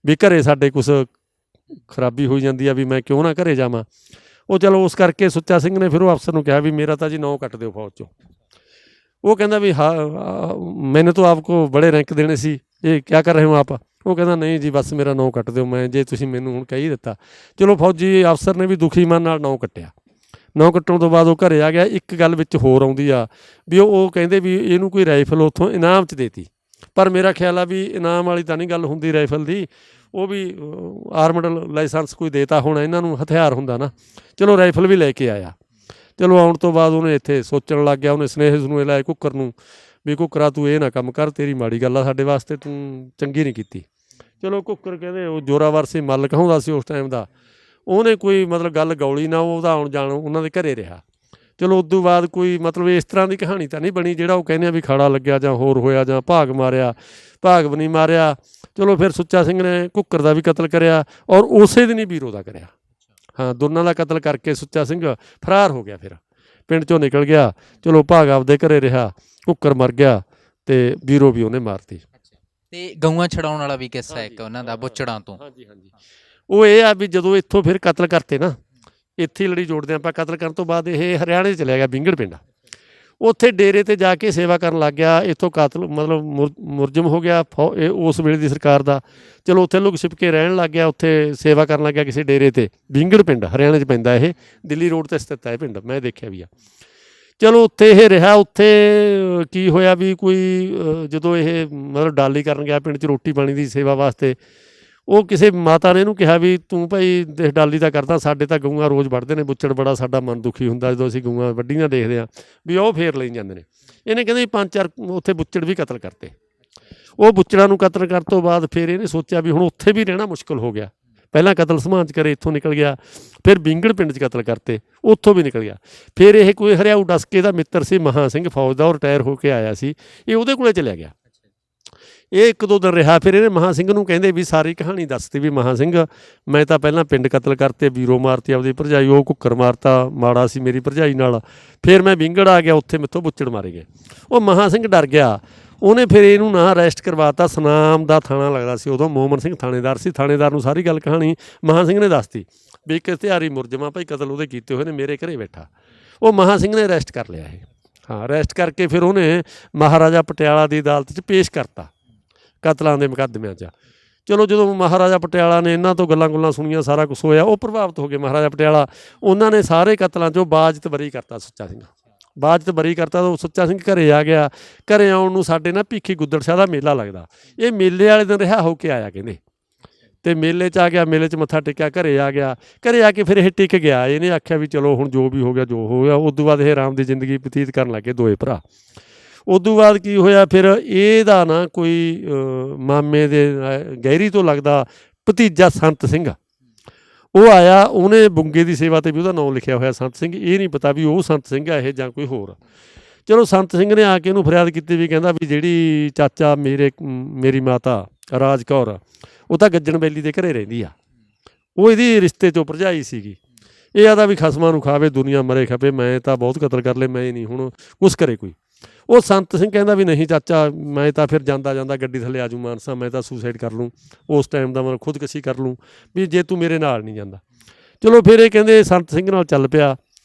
ਵੀ ਘਰੇ ਸਾਡੇ ਕੁਛ ਖਰਾਬੀ ਹੋਈ ਜਾਂਦੀ ਆ, ਵੀ ਮੈਂ ਕਿਉਂ ਨਾ ਘਰੇ ਜਾਵਾਂ। ਉਹ ਚਲੋ ਉਸ ਕਰਕੇ ਸੁੱਚਾ ਸਿੰਘ ਨੇ ਫਿਰ ਉਹ ਅਫਸਰ ਨੂੰ ਕਿਹਾ ਵੀ ਮੇਰਾ ਤਾਂ ਜੀ ਨਾਂ ਕੱਟ ਦਿਓ ਫੌਜ 'ਚੋਂ। ਉਹ ਕਹਿੰਦਾ ਵੀ ਹਾਂ ਮੈਨੇ ਤਾਂ ਆਪਕੋ ਬੜੇ ਰੈਂਕ ਦੇਣੇ ਸੀ, ਇਹ ਕਿਆ ਕਰ ਰਹੇ ਹੋ ਆਪ। ਉਹ ਕਹਿੰਦਾ ਨਹੀਂ ਜੀ ਬਸ ਮੇਰਾ ਨਾਂ ਕੱਟ ਦਿਓ, ਮੈਂ ਜੇ ਤੁਸੀਂ ਮੈਨੂੰ ਹੁਣ ਕਹਿ ਹੀ ਦਿੱਤਾ। ਚਲੋ ਫੌਜੀ ਅਫਸਰ ਨੇ ਵੀ ਦੁਖੀ ਮਨ ਨਾਲ ਨਾਂ ਕੱਟਿਆ। ਨਾਂ ਕੱਟਣ ਤੋਂ ਬਾਅਦ ਉਹ ਘਰੇ ਆ ਗਿਆ। ਇੱਕ ਗੱਲ ਵਿੱਚ ਹੋਰ ਆਉਂਦੀ ਆ ਵੀ ਉਹ ਕਹਿੰਦੇ ਵੀ ਇਹਨੂੰ ਕੋਈ ਰਾਈਫਲ ਉੱਥੋਂ ਇਨਾਮ 'ਚ ਦੇਤੀ, ਪਰ ਮੇਰਾ ਖਿਆਲ ਆ ਵੀ ਇਨਾਮ ਵਾਲੀ ਤਾਂ ਨਹੀਂ ਗੱਲ ਹੁੰਦੀ ਰਾਈਫਲ ਦੀ, ਉਹ ਵੀ ਆਰਮਡ ਲਾਇਸੈਂਸ ਕੋਈ ਦੇਤਾ ਹੋਣਾ ਇਹਨਾਂ ਨੂੰ, ਹਥਿਆਰ ਹੁੰਦਾ ਨਾ। ਚਲੋ ਰਾਈਫਲ ਵੀ ਲੈ ਕੇ ਆਇਆ। ਚਲੋ ਆਉਣ ਤੋਂ ਬਾਅਦ ਉਹਨੇ ਇੱਥੇ ਸੋਚਣ ਲੱਗ ਗਿਆ, ਉਹਨੇ ਸਨੇਹਿਤ ਨੂੰ ਇਹ ਲਾਇਆ ਘੁੱਕਰ ਨੂੰ ਵੀ ਘੁੱਕਰਾ ਤੂੰ ਇਹ ਨਾ ਕੰਮ ਕਰ, ਤੇਰੀ ਮਾੜੀ ਗੱਲ ਆ ਸਾਡੇ ਵਾਸਤੇ, ਤੂੰ ਚੰਗੀ ਨਹੀਂ ਕੀਤੀ। ਚਲੋ ਘੁੱਕਰ ਕਹਿੰਦੇ ਉਹ ਜ਼ੋਰਾਵਰ ਸੀ, ਮੱਲ ਕਹਾਉਂਦਾ ਸੀ ਉਸ ਟਾਈਮ ਦਾ, ਉਹਨੇ ਕੋਈ ਮਤਲਬ ਗੱਲ ਗੌਲੀ ਨਾ, ਉਹਦਾ ਆਉਣ ਜਾਣ ਉਹਨਾਂ ਦੇ ਘਰੇ ਰਿਹਾ। ਚਲੋ ਉਦੋਂ ਬਾਅਦ ਕੋਈ ਮਤਲਬ ਇਸ ਤਰ੍ਹਾਂ ਦੀ ਕਹਾਣੀ ਤਾਂ ਨਹੀਂ ਬਣੀ ਜਿਹੜਾ ਉਹ ਕਹਿੰਦੇ ਆ ਵੀ ਖਾੜਾ ਲੱਗਿਆ ਜਾਂ ਹੋਰ ਹੋਇਆ ਜਾਂ ਭਾਗ ਮਾਰਿਆ, ਭਾਗ ਵੀ ਨਹੀਂ ਮਾਰਿਆ। ਚਲੋ ਫਿਰ ਸੁੱਚਾ ਸਿੰਘ ਨੇ ਘੁੱਕਰ ਦਾ ਵੀ ਕਤਲ ਕਰਿਆ ਔਰ ਉਸੇ ਦਿਨ ਹੀ ਬੀਰੋ ਦਾ ਕਰਿਆ। ਹਾਂ, ਦੋਨਾਂ ਦਾ ਕਤਲ ਕਰਕੇ ਸੁੱਚਾ ਸਿੰਘ ਫਰਾਰ ਹੋ ਗਿਆ, ਫਿਰ ਪਿੰਡ 'ਚੋਂ ਨਿਕਲ ਗਿਆ। ਚਲੋ ਭਾਗ ਆਪਦੇ ਘਰੇ ਰਿਹਾ, ਘੁੱਕਰ ਮਰ ਗਿਆ ਅਤੇ ਬੀਰੋ ਵੀ ਉਹਨੇ ਮਾਰਤੀ। ਤੇ ਗਊਆਂ ਛਡਾਉਣ ਵਾਲਾ ਵੀ ਕਿੱਸਾ ਇੱਕ ਉਹਨਾਂ ਦਾ ਬੁੱਚੜਾਂ ਤੋਂ। ਹਾਂਜੀ ਹਾਂਜੀ, ਉਹ ਇਹ ਆ ਵੀ ਜਦੋਂ ਇੱਥੋਂ ਫਿਰ ਕਤਲ ਕਰਤੇ ਨਾ, ਇੱਥੇ ਹੀ ਲੜੀ ਜੋੜਦੇ ਆਪਾਂ। ਕਤਲ ਕਰਨ ਤੋਂ ਬਾਅਦ ਇਹ ਹਰਿਆਣੇ 'ਚ ਚਲਿਆ ਗਿਆ ਵਿੰਗੜ ਪਿੰਡ। ਉੱਥੇ ਡੇਰੇ 'ਤੇ ਜਾ ਕੇ ਸੇਵਾ ਕਰਨ ਲੱਗ ਗਿਆ। ਇੱਥੋਂ ਕਾਤਲ ਮਤਲਬ ਮੁਰਜਮ ਹੋ ਗਿਆ ਇਹ ਉਸ ਵੇਲੇ ਦੀ ਸਰਕਾਰ ਦਾ। ਚਲੋ ਉੱਥੇ ਲੁਕ ਛਿਪ ਕੇ ਰਹਿਣ ਲੱਗ ਗਿਆ, ਉੱਥੇ ਸੇਵਾ ਕਰਨ ਲੱਗ ਗਿਆ ਕਿਸੇ ਡੇਰੇ 'ਤੇ। ਵਿੰਗੜ ਪਿੰਡ ਹਰਿਆਣੇ 'ਚ ਪੈਂਦਾ, ਇਹ ਦਿੱਲੀ ਰੋਡ 'ਤੇ ਸਥਿਤ ਹੈ ਇਹ ਪਿੰਡ, ਮੈਂ ਦੇਖਿਆ ਵੀ ਆ। ਚਲੋ ਉੱਥੇ ਇਹ ਰਿਹਾ। ਉੱਥੇ ਕੀ ਹੋਇਆ ਵੀ ਕੋਈ ਜਦੋਂ ਇਹ ਮਤਲਬ ਡਾਲੀ ਕਰਨ ਗਿਆ ਪਿੰਡ 'ਚ ਰੋਟੀ ਪਾਣੀ ਦੀ ਸੇਵਾ ਵਾਸਤੇ, ਉਹ ਕਿਸੇ ਮਾਤਾ ਨੇ ਇਹਨੂੰ ਕਿਹਾ ਵੀ ਤੂੰ ਭਾਈ ਦੇਖ ਡਾਲੀ ਤਾਂ ਕਰਦਾ, ਸਾਡੇ ਤਾਂ ਗਊਆਂ ਰੋਜ਼ ਵੱਢਦੇ ਨੇ, ਬੁੱਚੜ ਬੜਾ ਸਾਡਾ ਮਨ ਦੁਖੀ ਹੁੰਦਾ ਜਦੋਂ ਅਸੀਂ ਗਊਆਂ ਵੱਢੀਆਂ ਦੇਖਦੇ ਹਾਂ ਵੀ ਉਹ ਫੇਰ ਲਈ ਜਾਂਦੇ ਨੇ। ਇਹਨੇ ਕਹਿੰਦੇ 5-4 ਉੱਥੇ ਬੁੱਚੜ ਵੀ ਕਤਲ ਕਰਤੇ। ਉਹ ਬੁੱਚੜਾਂ ਨੂੰ ਕਤਲ ਕਰਨ ਤੋਂ ਬਾਅਦ ਫਿਰ ਇਹਨੇ ਸੋਚਿਆ ਵੀ ਹੁਣ ਉੱਥੇ ਵੀ ਰਹਿਣਾ ਮੁਸ਼ਕਿਲ ਹੋ ਗਿਆ। ਪਹਿਲਾਂ ਕਤਲ ਸਮਾਨ 'ਚ ਕਰੇ, ਇੱਥੋਂ ਨਿਕਲ ਗਿਆ। ਫਿਰ ਵਿੰਗੜ ਪਿੰਡ 'ਚ ਕਤਲ ਕਰਤੇ, ਉੱਥੋਂ ਵੀ ਨਿਕਲ ਗਿਆ। ਫਿਰ ਇਹ ਕੋਈ ਹਰਿਆਊ ਡਸਕੇ ਦਾ ਮਿੱਤਰ ਸੀ ਮਹਾਂ ਸਿੰਘ ਫੌਜ ਦਾ, ਉਹ ਰਿਟਾਇਰ ਹੋ ਕੇ ਆਇਆ ਸੀ, ਇਹ ਉਹਦੇ ਕੋਲੇ ਚਲਿਆ ਗਿਆ। ਇਹ 1-2 ਦਿਨ ਰਿਹਾ। ਫਿਰ ਇਹਨੇ ਮਹਾਂ ਸਿੰਘ ਨੂੰ ਕਹਿੰਦੇ ਵੀ ਸਾਰੀ ਕਹਾਣੀ ਦੱਸਤੀ ਵੀ ਮਹਾਂ ਸਿੰਘ ਮੈਂ ਤਾਂ ਪਹਿਲਾਂ ਪਿੰਡ ਕਤਲ ਕਰਤੇ, ਵੀਰੋ ਮਾਰਤੀ ਆਪਦੀ ਭਰਜਾਈ, ਉਹ ਕੁੱਕਰ ਮਾਰਤਾ, ਮਾੜਾ ਸੀ ਮੇਰੀ ਭਰਜਾਈ ਨਾਲ। ਫਿਰ ਮੈਂ ਵਿੰਗੜ ਆ ਗਿਆ, ਉੱਥੇ ਮੈਥੋਂ ਬੁੱਚੜ ਮਾਰੇ ਗਏ। ਉਹ ਮਹਾਂ ਸਿੰਘ ਡਰ ਗਿਆ। ਉਹਨੇ ਫਿਰ ਇਹਨੂੰ ਨਾ ਅਰੈਸਟ ਕਰਵਾਤਾ। ਸੁਨਾਮ ਦਾ ਥਾਣਾ ਲੱਗਦਾ ਸੀ ਉਦੋਂ, ਮੋਮਨ ਸਿੰਘ ਥਾਣੇਦਾਰ ਸੀ। ਥਾਣੇਦਾਰ ਨੂੰ ਸਾਰੀ ਗੱਲ ਕਹਾਣੀ ਮਹਾਂ ਸਿੰਘ ਨੇ ਦੱਸਤੀ ਵੀ ਇੱਕ ਹਥਿਆਰੀ ਮੁਰਜਮਾ ਭਾਈ ਕਤਲ ਉਹਦੇ ਕੀਤੇ ਹੋਏ ਨੇ, ਮੇਰੇ ਘਰੇ ਬੈਠਾ। ਉਹ ਮਹਾਂ ਸਿੰਘ ਨੇ ਅਰੈਸਟ ਕਰ ਲਿਆ ਇਹ। ਹਾਂ, ਅਰੈਸਟ ਕਰਕੇ ਫਿਰ ਉਹਨੇ ਮਹਾਰਾਜਾ ਪਟਿਆਲਾ ਦੀ ਅਦਾਲਤ 'ਚ ਪੇਸ਼ ਕਰਤਾ ਕਤਲਾਂ ਦੇ ਮੁਕੱਦਮਿਆਂ 'ਚ। ਚਲੋ ਜਦੋਂ ਮਹਾਰਾਜਾ ਪਟਿਆਲਾ ਨੇ ਇਹਨਾਂ ਤੋਂ ਗੱਲਾਂ ਸੁਣੀਆਂ, ਸਾਰਾ ਕੁਛ ਹੋਇਆ, ਉਹ ਪ੍ਰਭਾਵਿਤ ਹੋ ਗਏ ਮਹਾਰਾਜਾ ਪਟਿਆਲਾ। ਉਹਨਾਂ ਨੇ ਸਾਰੇ ਕਤਲਾਂ 'ਚੋਂ ਬਾਜ਼ਤ ਬਰੀ ਕਰਤਾ ਸੁੱਚਾ ਸਿੰਘ, ਬਾਜ਼ਤ ਬਰੀ ਕਰਤਾ। ਤਾਂ ਸੁੱਚਾ ਸਿੰਘ ਘਰੇ ਆ ਗਿਆ। ਘਰੇ ਆਉਣ ਨੂੰ ਸਾਡੇ ਨਾ ਭੀਖੀ ਗੁੱਦੜ ਸ਼ਾਹ ਦਾ ਮੇਲਾ ਲੱਗਦਾ, ਇਹ ਮੇਲੇ ਵਾਲੇ ਦਿਨ ਰਿਹਾ ਹੋ ਕੇ ਆਇਆ ਕਹਿੰਦੇ। ਅਤੇ ਮੇਲੇ 'ਚ ਆ ਗਿਆ, ਮੇਲੇ 'ਚ ਮੱਥਾ ਟੇਕਿਆ, ਘਰੇ ਆ ਗਿਆ। ਘਰੇ ਆ ਕੇ ਫਿਰ ਇਹ ਟਿਕ ਗਿਆ। ਇਹਨੇ ਆਖਿਆ ਵੀ ਚਲੋ ਹੁਣ ਜੋ ਵੀ ਹੋ ਗਿਆ ਜੋ ਹੋ ਗਿਆ। ਉਦੋਂ ਬਾਅਦ ਇਹ ਆਰਾਮ ਦੀ ਜ਼ਿੰਦਗੀ ਬਤੀਤ ਕਰਨ ਲੱਗੇ ਦੋਏ ਭਰਾ। ਉਦੋਂ ਬਾਅਦ ਕੀ ਹੋਇਆ, ਫਿਰ ਇਹਦਾ ਨਾ ਕੋਈ ਮਾਮੇ ਦੇ ਗਹਿਰੀ ਤੋਂ ਲੱਗਦਾ ਭਤੀਜਾ ਸੰਤ ਸਿੰਘ, ਉਹ ਆਇਆ। ਉਹਨੇ ਬੁੰਗੇ ਦੀ ਸੇਵਾ 'ਤੇ ਵੀ ਉਹਦਾ ਨਾਮ ਲਿਖਿਆ ਹੋਇਆ ਸੰਤ ਸਿੰਘ। ਇਹ ਨਹੀਂ ਪਤਾ ਵੀ ਉਹ ਸੰਤ ਸਿੰਘ ਆ ਇਹ ਜਾਂ ਕੋਈ ਹੋਰ। ਚਲੋ ਸੰਤ ਸਿੰਘ ਨੇ ਆ ਕੇ ਉਹਨੂੰ ਫਰਿਆਦ ਕੀਤੀ ਵੀ ਕਹਿੰਦਾ ਵੀ ਜਿਹੜੀ ਚਾਚਾ ਮੇਰੀ ਮਾਤਾ ਰਾਜ ਕੌਰ, ਉਹ ਤਾਂ ਗੱਜਣ ਬੇਲੀ ਦੇ ਘਰੇ ਰਹਿੰਦੀ ਆ, ਉਹ ਇਹਦੀ ਰਿਸ਼ਤੇ 'ਚੋਂ ਭਰਜਾਈ ਸੀਗੀ। ਇਹ ਆਦਾ ਵੀ ਖਸਮਾਂ ਨੂੰ ਖਾਵੇ ਦੁਨੀਆ ਮਰੇ ਖਪੇ, ਮੈਂ ਤਾਂ ਬਹੁਤ ਕਤਲ ਕਰ ਲਏ, ਮੈਂ ਨਹੀਂ ਹੁਣ ਕੁਛ ਕਰੇ ਕੋਈ। ਉਹ ਸੰਤ ਸਿੰਘ ਕਹਿੰਦਾ ਵੀ ਨਹੀਂ ਚਾਚਾ, ਮੈਂ ਤਾਂ ਫਿਰ ਜਾਂਦਾ ਗੱਡੀ ਥੱਲੇ ਆਜੂ ਮਾਨਸਾ, ਮੈਂ ਤਾਂ ਸੁਸਾਈਡ ਕਰ ਲੂੰ ਉਸ ਟਾਈਮ ਦਾ, ਮੈਂ ਖੁਦਕੁਸ਼ੀ ਕਰ ਲੂੰ ਵੀ ਜੇ ਤੂੰ ਮੇਰੇ ਨਾਲ ਨਹੀਂ ਜਾਂਦਾ। ਚਲੋ ਫਿਰ ਇਹ ਕਹਿੰਦੇ ਸੰਤ ਸਿੰਘ ਨਾਲ ਚੱਲ ਪਿਆ।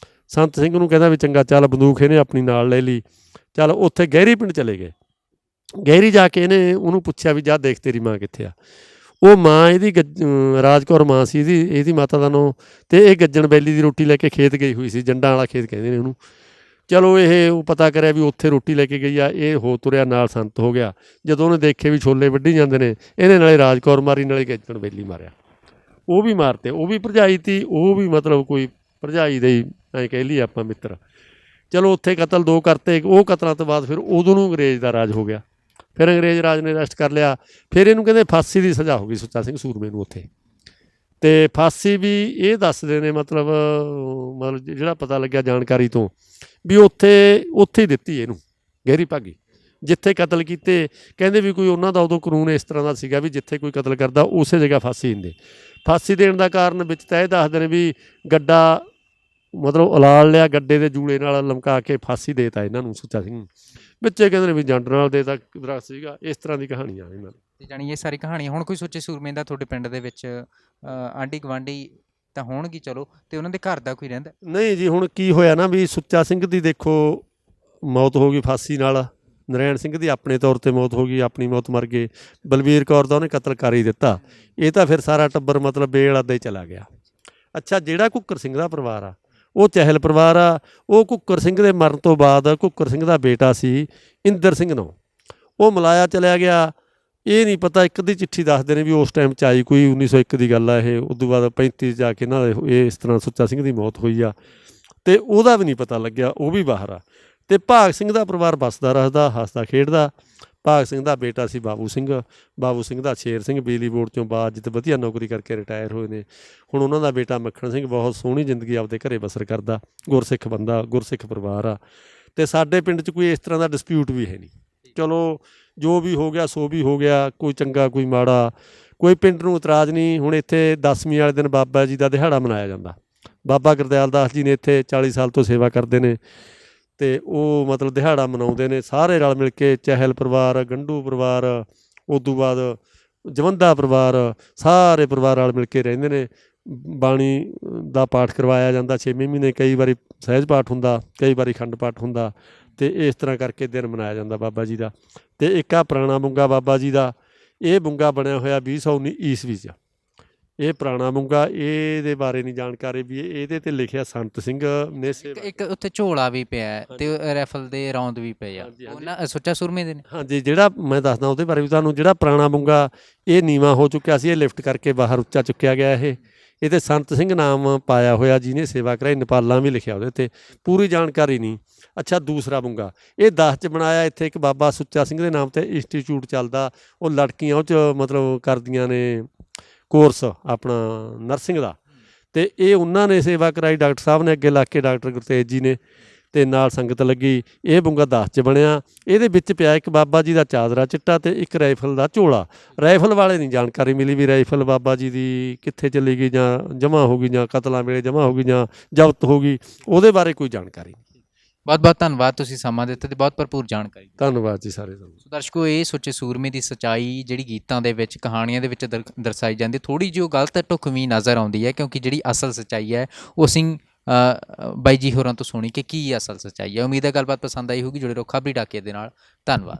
ਸੰਤ ਸਿੰਘ ਨੂੰ ਕਹਿੰਦਾ ਵੀ ਚੰਗਾ ਚੱਲ, ਬੰਦੂਕ ਇਹਨੇ ਆਪਣੀ ਨਾਲ ਲੈ ਲਈ। ਚੱਲ ਉੱਥੇ ਗਹਿਰੀ ਪਿੰਡ ਚਲੇ ਗਏ। ਗਹਿਰੀ ਜਾ ਕੇ ਇਹਨੇ ਉਹਨੂੰ ਪੁੱਛਿਆ ਵੀ ਜਾ ਦੇਖ ਤੇਰੀ ਮਾਂ ਕਿੱਥੇ ਆ। ਉਹ ਮਾਂ ਇਹਦੀ ਰਾਜ ਕੌਰ ਮਾਂ ਸੀ ਇਹਦੀ ਮਾਤਾ ਦਾ ਨਾਂ। ਅਤੇ ਇਹ ਗੱਜਣ ਬੈਲੀ ਦੀ ਰੋਟੀ ਲੈ ਕੇ ਖੇਤ ਗਈ ਹੋਈ ਸੀ, ਜੰਡਾਂ ਵਾਲਾ ਖੇਤ ਕਹਿੰਦੇ ਨੇ ਉਹਨੂੰ। ਚਲੋ ਇਹ ਉਹ ਪਤਾ ਕਰਿਆ ਵੀ ਉੱਥੇ ਰੋਟੀ ਲੈ ਕੇ ਗਈ ਆ। ਇਹ ਹੋ ਤੁਰਿਆ, ਨਾਲ ਸੰਤ ਹੋ ਗਿਆ। ਜਦੋਂ ਉਹਨੇ ਦੇਖੇ ਵੀ ਛੋਲੇ ਵੱਢੀ ਜਾਂਦੇ ਨੇ, ਇਹਨੇ ਨਾਲੇ ਰਾਜ ਕੌਰ ਮਾਰੀ, ਨਾਲੇ ਗੱਜਣ ਬੈਲੀ ਮਾਰਿਆ। ਉਹ ਵੀ ਮਾਰਤੇ। ਉਹ ਵੀ ਭਰਜਾਈ ਤੀ, ਉਹ ਵੀ ਮਤਲਬ ਕੋਈ ਭਰਜਾਈ ਦੇ ਹੀ ਐਂ ਕਹਿ ਲਈਏ ਆਪਾਂ ਮਿੱਤਰ। ਚਲੋ ਉੱਥੇ ਕਤਲ 2 ਕਰਤੇ। ਉਹ ਕਤਲਾਂ ਤੋਂ ਬਾਅਦ ਫਿਰ ਉਦੋਂ ਨੂੰ ਅੰਗਰੇਜ਼ ਦਾ ਰਾਜ ਹੋ ਗਿਆ। ਫਿਰ ਅੰਗਰੇਜ਼ ਰਾਜ ਨੇ ਅਰੈਸਟ ਕਰ ਲਿਆ। ਫਿਰ ਇਹਨੂੰ ਕਹਿੰਦੇ ਫਾਂਸੀ ਦੀ ਸਜ਼ਾ ਹੋ ਗਈ ਸੁੱਚਾ ਸਿੰਘ ਸੂਰਮੇ ਨੂੰ ਉੱਥੇ। ਅਤੇ ਫਾਂਸੀ ਵੀ ਇਹ ਦੱਸਦੇ ਨੇ ਮਤਲਬ ਜਿਹੜਾ ਪਤਾ ਲੱਗਿਆ ਜਾਣਕਾਰੀ ਤੋਂ ਵੀ ਉੱਥੇ ਹੀ ਦਿੱਤੀ ਇਹਨੂੰ ਗਹਿਰੀ ਭਾਗੀ, ਜਿੱਥੇ ਕਤਲ ਕੀਤੇ। ਕਹਿੰਦੇ ਵੀ ਕੋਈ ਉਹਨਾਂ ਦਾ ਉਦੋਂ ਕਾਨੂੰਨ ਇਸ ਤਰ੍ਹਾਂ ਦਾ ਸੀਗਾ ਵੀ ਜਿੱਥੇ ਕੋਈ ਕਤਲ ਕਰਦਾ ਉਸੇ ਜਗ੍ਹਾ ਫਾਂਸੀ ਦਿੰਦੇ। ਫਾਂਸੀ ਦੇਣ ਦਾ ਕਾਰਨ ਵਿੱਚ ਤਾਂ ਇਹ ਦੱਸਦੇ ਨੇ ਵੀ ਗੱਡਾ ਮਤਲਬ ਉਲਾਲ ਲਿਆ, ਗੱਡੇ ਦੇ ਜੂਲੇ ਨਾਲ ਲਮਕਾ ਕੇ ਫਾਂਸੀ ਦੇ ਤਾ ਇਹਨਾਂ ਨੂੰ ਸੁੱਚਾ ਸਿੰਘ ਨੂੰ। ਵਿੱਚੇ ਕਹਿੰਦੇ ਨੇ ਵੀ ਜੰਡ ਨਾਲ ਦੇ ਤਾ ਦਰਖਤ ਸੀਗਾ। ਇਸ ਤਰ੍ਹਾਂ ਦੀ ਕਹਾਣੀਆਂ ਇਹਨਾਂ ਦੀ। ਜਾਣੀ ਇਹ ਸਾਰੀ ਕਹਾਣੀਆਂ। ਹੁਣ ਕੋਈ ਸੁੱਚੇ ਸੂਰਮੇ ਦਾ ਤੁਹਾਡੇ ਪਿੰਡ ਦੇ ਵਿੱਚ ਆਂਢੀ ਗੁਆਂਢੀ ਤਾਂ ਹੋਣਗੇ ਚਲੋ, ਅਤੇ ਉਹਨਾਂ ਦੇ ਘਰ ਦਾ ਕੋਈ ਰਹਿੰਦਾ? ਨਹੀਂ ਜੀ, ਹੁਣ ਕੀ ਹੋਇਆ ਨਾ ਵੀ ਸੁੱਚਾ ਸਿੰਘ ਦੀ ਦੇਖੋ ਮੌਤ ਹੋ ਗਈ ਫਾਂਸੀ ਨਾਲ। ਨਰੈਣ ਸਿੰਘ ਦੀ ਆਪਣੇ ਤੌਰ 'ਤੇ ਮੌਤ ਹੋ ਗਈ, ਆਪਣੀ ਮੌਤ ਮਰ ਗਏ। ਬਲਵੀਰ ਕੌਰ ਦਾ ਉਹਨੇ ਕਤਲ ਕਰ ਹੀ ਦਿੱਤਾ। ਇਹ ਤਾਂ ਫਿਰ ਸਾਰਾ ਟੱਬਰ ਮਤਲਬ ਬੇਲ ਅੱਧਾ ਹੀ ਚਲਾ ਗਿਆ। ਅੱਛਾ, ਜਿਹੜਾ ਘੁੱਕਰ ਸਿੰਘ ਦਾ ਪਰਿਵਾਰ ਆ ਉਹ ਚਹਿਲ ਪਰਿਵਾਰ ਆ। ਉਹ ਘੁੱਕਰ ਸਿੰਘ ਦੇ ਮਰਨ ਤੋਂ ਬਾਅਦ ਘੁੱਕਰ ਸਿੰਘ ਦਾ ਬੇਟਾ ਸੀ ਇੰਦਰ ਸਿੰਘ ਨਾਂ, ਉਹ ਮਲਾਇਆ ਚਲਿਆ ਗਿਆ। ਇਹ ਨਹੀਂ ਪਤਾ, ਇੱਕ ਦੀ ਚਿੱਠੀ ਦੱਸਦੇ ਨੇ ਵੀ ਉਸ ਟਾਈਮ 'ਚ ਆਈ ਕੋਈ 1901 ਦੀ ਗੱਲ ਆ ਇਹ। ਉਦੋਂ ਬਾਅਦ 35 ਜਾ ਕੇ ਇਹਨਾਂ ਦੇ ਇਸ ਤਰ੍ਹਾਂ ਸੁੱਚਾ ਸਿੰਘ ਦੀ ਮੌਤ ਹੋਈ ਆ, ਅਤੇ ਉਹਦਾ ਵੀ ਨਹੀਂ ਪਤਾ ਲੱਗਿਆ, ਉਹ ਵੀ ਬਾਹਰ ਆ। ਅਤੇ ਭਾਗ ਸਿੰਘ ਦਾ ਪਰਿਵਾਰ ਵੱਸਦਾ ਰਹਿੰਦਾ, ਹੱਸਦਾ ਖੇਡਦਾ। ਭਾਗ ਸਿੰਘ ਦਾ ਬੇਟਾ ਸੀ ਬਾਬੂ ਸਿੰਘ ਦਾ ਸ਼ੇਰ ਸਿੰਘ ਬਿਜਲੀ ਬੋਰਡ 'ਚੋਂ ਬਾਅਦ ਵਧੀਆ ਨੌਕਰੀ ਕਰਕੇ ਰਿਟਾਇਰ ਹੋਏ ਨੇ। ਹੁਣ ਉਹਨਾਂ ਦਾ ਬੇਟਾ ਮੱਖਣ ਸਿੰਘ ਬਹੁਤ ਸੋਹਣੀ ਜ਼ਿੰਦਗੀ ਆਪਦੇ ਘਰੇ ਬਸਰ ਕਰਦਾ, ਗੁਰਸਿੱਖ ਬੰਦਾ, ਗੁਰਸਿੱਖ ਪਰਿਵਾਰ ਆ। ਅਤੇ ਸਾਡੇ ਪਿੰਡ 'ਚ ਕੋਈ ਇਸ ਤਰ੍ਹਾਂ ਦਾ ਡਿਸਪਿਊਟ ਵੀ ਹੈ ਨਹੀਂ। ਚਲੋ ਜੋ ਵੀ ਹੋ ਗਿਆ ਸੋ ਵੀ ਹੋ ਗਿਆ, ਕੋਈ ਚੰਗਾ ਕੋਈ ਮਾੜਾ, ਕੋਈ ਪਿੰਡ ਨੂੰ ਇਤਰਾਜ਼ ਨਹੀਂ। ਹੁਣ ਇੱਥੇ 10ਵੀਂ ਵਾਲੇ ਦਿਨ ਬਾਬਾ ਜੀ ਦਾ ਦਿਹਾੜਾ ਮਨਾਇਆ ਜਾਂਦਾ। ਬਾਬਾ ਗੁਰਦਿਆਲ ਦਾਸ ਜੀ ਨੇ ਇੱਥੇ 40 ਸਾਲ ਤੋਂ ਸੇਵਾ ਕਰਦੇ ਨੇ, ਅਤੇ ਉਹ ਮਤਲਬ ਦਿਹਾੜਾ ਮਨਾਉਂਦੇ ਨੇ ਸਾਰੇ ਰਲ ਮਿਲ ਕੇ। ਚਹਿਲ ਪਰਿਵਾਰ, ਗੰਢੂ ਪਰਿਵਾਰ, ਉਦੋਂ ਬਾਅਦ ਜਵੰਦਾ ਪਰਿਵਾਰ, ਸਾਰੇ ਪਰਿਵਾਰ ਰਲ ਮਿਲ ਕੇ ਰਹਿੰਦੇ ਨੇ। ਬਾਣੀ ਦਾ ਪਾਠ ਕਰਵਾਇਆ ਜਾਂਦਾ 6ਵੇਂ ਮਹੀਨੇ, ਕਈ ਵਾਰੀ ਸਹਿਜ ਪਾਠ ਹੁੰਦਾ, ਕਈ ਵਾਰੀ ਖੰਡ ਪਾਠ ਹੁੰਦਾ, ਅਤੇ ਇਸ ਤਰ੍ਹਾਂ ਕਰਕੇ ਦਿਨ ਮਨਾਇਆ ਜਾਂਦਾ ਬਾਬਾ ਜੀ ਦਾ। ਅਤੇ ਇੱਕ ਆ ਪੁਰਾਣਾ ਬੁੰਗਾ ਬਾਬਾ ਜੀ ਦਾ, ਇਹ ਬੁੰਗਾ ਬਣਿਆ ਹੋਇਆ 2019 ਈਸਵੀ 'ਚ। ਇਹ ਪੁਰਾਣਾ ਬੁੰਗਾ, ਇਹਦੇ ਬਾਰੇ ਨਹੀਂ ਜਾਣਕਾਰੀ ਵੀ ਇਹਦੇ 'ਤੇ ਲਿਖਿਆ ਸੰਤ ਸਿੰਘ ਨੇ ਸੇਵਾ। ਇੱਕ ਉੱਥੇ ਝੋਲਾ ਵੀ ਪਿਆ ਹੈ ਤੇ ਰਾਈਫਲ ਦੇ ਰੌਂਦ ਵੀ ਪਏ ਆ, ਹਾਂਜੀ, ਹਾਂਜੀ। ਉਹਨਾਂ ਸੁੱਚਾ ਸੂਰਮੇ ਦੇ ਨੇ। ਹਾਂਜੀ, ਜਿਹੜਾ ਮੈਂ ਦੱਸਦਾ ਉਹਦੇ ਬਾਰੇ ਵੀ ਤੁਹਾਨੂੰ। ਜਿਹੜਾ ਪੁਰਾਣਾ ਬੁੰਗਾ ਇਹ ਨੀਵਾਂ ਹੋ ਚੁੱਕਿਆ ਸੀ, ਇਹ ਲਿਫਟ ਕਰਕੇ ਬਾਹਰ ਉੱਚਾ ਚੁੱਕਿਆ ਗਿਆ। ਇਹ ਤੇ ਸੰਤ ਸਿੰਘ ਨਾਮ ਪਾਇਆ ਹੋਇਆ ਜਿਹਨੇ ਸੇਵਾ ਕਰਾਈ, ਨੇਪਾਲਾਂ ਵੀ ਲਿਖਿਆ ਉਹਦੇ 'ਤੇ, ਪੂਰੀ ਜਾਣਕਾਰੀ ਨਹੀਂ। ਅੱਛਾ, ਦੂਸਰਾ ਬੁੰਗਾ ਇਹ 10 'ਚ ਬਣਾਇਆ। ਇੱਥੇ ਇੱਕ ਬਾਬਾ ਸੁੱਚਾ ਸਿੰਘ ਦੇ ਨਾਮ 'ਤੇ ਇੰਸਟੀਚਿਊਟ ਚੱਲਦਾ, ਉਹ ਲੜਕੀਆਂ ਉਹ 'ਚ ਮਤਲਬ ਕਰਦੀਆਂ ਨੇ ਕੋਰਸ ਆਪਣਾ ਨਰਸਿੰਗ ਦਾ, ਅਤੇ ਇਹ ਉਹਨਾਂ ਨੇ ਸੇਵਾ ਕਰਾਈ, ਡਾਕਟਰ ਸਾਹਿਬ ਨੇ ਅੱਗੇ ਲੱਗ ਕੇ, ਡਾਕਟਰ ਗੁਰਤੇਜ ਜੀ ਨੇ, ਅਤੇ ਨਾਲ ਸੰਗਤ ਲੱਗੀ। ਇਹ ਬੁੰਗਾ 10 'ਚ ਬਣਿਆ। ਇਹਦੇ ਵਿੱਚ ਪਿਆ ਇੱਕ ਬਾਬਾ ਜੀ ਦਾ ਚਾਦਰਾ ਚਿੱਟਾ ਅਤੇ ਇੱਕ ਰਾਈਫਲ ਦਾ ਝੋਲਾ। ਰਾਈਫਲ ਵਾਲੇ ਨਹੀਂ ਜਾਣਕਾਰੀ ਮਿਲੀ ਵੀ ਰਾਈਫਲ ਬਾਬਾ ਜੀ ਦੀ ਕਿੱਥੇ ਚਲੀ ਗਈ, ਜਾਂ ਜਮ੍ਹਾਂ ਹੋ ਗਈ, ਜਾਂ ਕਤਲਾਂ ਵੇਲੇ ਜਮ੍ਹਾਂ ਹੋ ਗਈ, ਜਾਂ ਜ਼ਬਤ ਹੋ ਗਈ, ਉਹਦੇ ਬਾਰੇ ਕੋਈ ਜਾਣਕਾਰੀ ਨਹੀਂ। ਬਹੁਤ ਬਹੁਤ ਧੰਨਵਾਦ, ਤੁਸੀਂ ਸਮਾਂ ਦਿੱਤਾ ਤੇ ਬਹੁਤ ਭਰਪੂਰ ਜਾਣਕਾਰੀ। ਧੰਨਵਾਦ ਜੀ ਸਾਰੇ ਤੁਹਾਨੂੰ। ਸੋ ਦਰਸ਼ਕੋ, ਇਹ ਸੁੱਚੇ ਸੂਰਮੇ ਦੀ ਸੱਚਾਈ ਜਿਹੜੀ ਗੀਤਾਂ ਦੇ ਵਿੱਚ, ਕਹਾਣੀਆਂ ਦੇ ਵਿੱਚ ਦਰਸਾਈ ਜਾਂਦੀ, ਥੋੜ੍ਹੀ ਜਿਹੀ ਉਹ ਗਲਤ ਢੁਕਵੀਂ ਨਜ਼ਰ ਆਉਂਦੀ ਹੈ, ਕਿਉਂਕਿ ਜਿਹੜੀ ਅਸਲ ਸੱਚਾਈ ਹੈ ਉਹ ਅਸੀਂ ਬਾਈ ਜੀ ਹੋਰਾਂ ਤੋਂ ਸੁਣੀ ਕਿ ਕੀ ਅਸਲ ਸੱਚਾਈ ਹੈ। ਉਮੀਦ ਹੈ ਗੱਲਬਾਤ ਪਸੰਦ ਆਈ ਹੋਊਗੀ। ਜੁੜੇ ਰਹੋ ਖਬਰੀ ਡਾਕੀਏ ਦੇ ਨਾਲ। ਧੰਨਵਾਦ।